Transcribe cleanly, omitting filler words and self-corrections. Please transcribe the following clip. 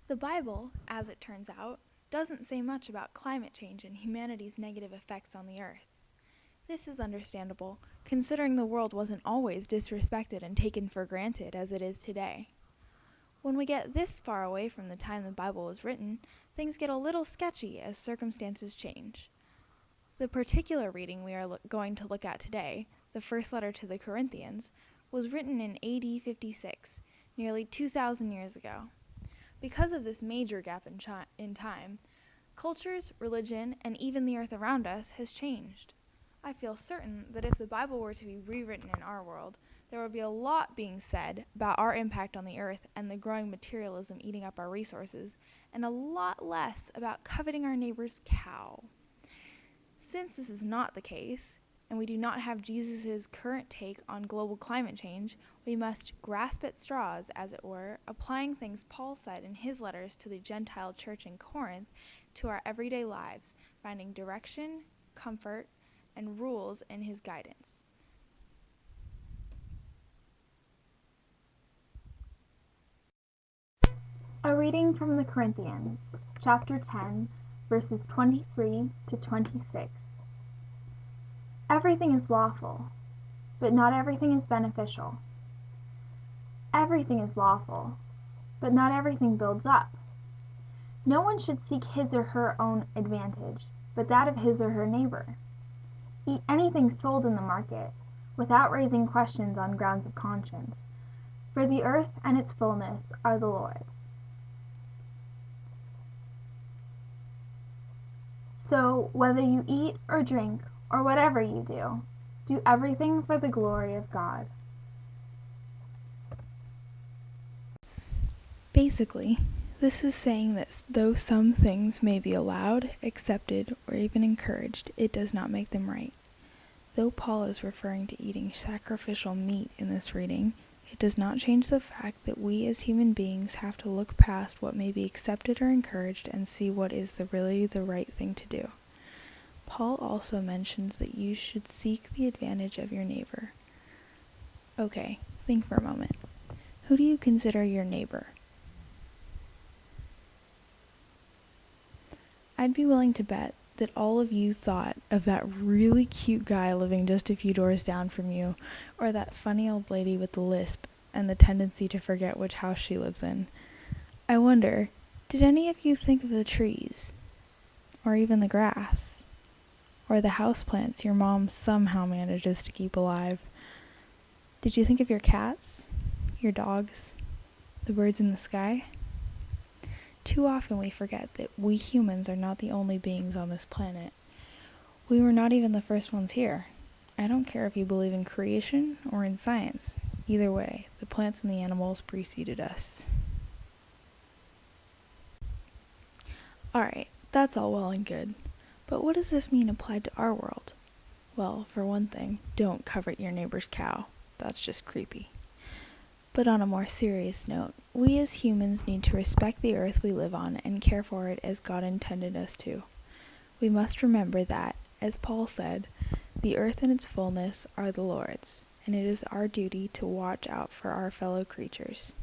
The Bible, as it turns out, doesn't say much about climate change and humanity's negative effects on the earth. This is understandable, considering the world wasn't always disrespected and taken for granted as it is today. When we get this far away from the time the Bible was written, things get a little sketchy as circumstances change. The particular reading we are going to look at today, the first letter to the Corinthians, was written in AD 56, nearly 2,000 years ago. Because of this major gap in time, cultures, religion, and even the earth around us has changed. I feel certain that if the Bible were to be rewritten in our world, there would be a lot being said about our impact on the earth and the growing materialism eating up our resources, and a lot less about coveting our neighbor's cow. Since this is not the case, and we do not have Jesus' current take on global climate change, we must grasp at straws, as it were, applying things Paul said in his letters to the Gentile church in Corinth to our everyday lives, finding direction, comfort, and rules in his guidance. A reading from the Corinthians, chapter 10, verses 23 to 26. Everything is lawful, but not everything is beneficial. Everything is lawful, but not everything builds up. No one should seek his or her own advantage, but that of his or her neighbor. Eat anything sold in the market, without raising questions on grounds of conscience, for the earth and its fullness are the Lord's. So, whether you eat or drink, or whatever you do everything for the glory of God. Basically, this is saying that though some things may be allowed, accepted, or even encouraged, it does not make them right. Though Paul is referring to eating sacrificial meat in this reading, it does not change the fact that we as human beings have to look past what may be accepted or encouraged and see what is really the right thing to do. Paul also mentions that you should seek the advantage of your neighbor. Okay, think for a moment. Who do you consider your neighbor? I'd be willing to bet that all of you thought of that really cute guy living just a few doors down from you, or that funny old lady with the lisp and the tendency to forget which house she lives in. I wonder, did any of you think of the trees? Or even the grass? Or the houseplants your mom somehow manages to keep alive? Did you think of your cats? Your dogs? The birds in the sky? Too often we forget that we humans are not the only beings on this planet. We were not even the first ones here. I don't care if you believe in creation or in science. Either way, the plants and the animals preceded us. Alright, that's all well and good. But what does this mean applied to our world? Well, for one thing, don't covet your neighbor's cow. That's just creepy. But on a more serious note, we as humans need to respect the earth we live on and care for it as God intended us to. We must remember that, as Paul said, the earth and its fullness are the Lord's, and it is our duty to watch out for our fellow creatures.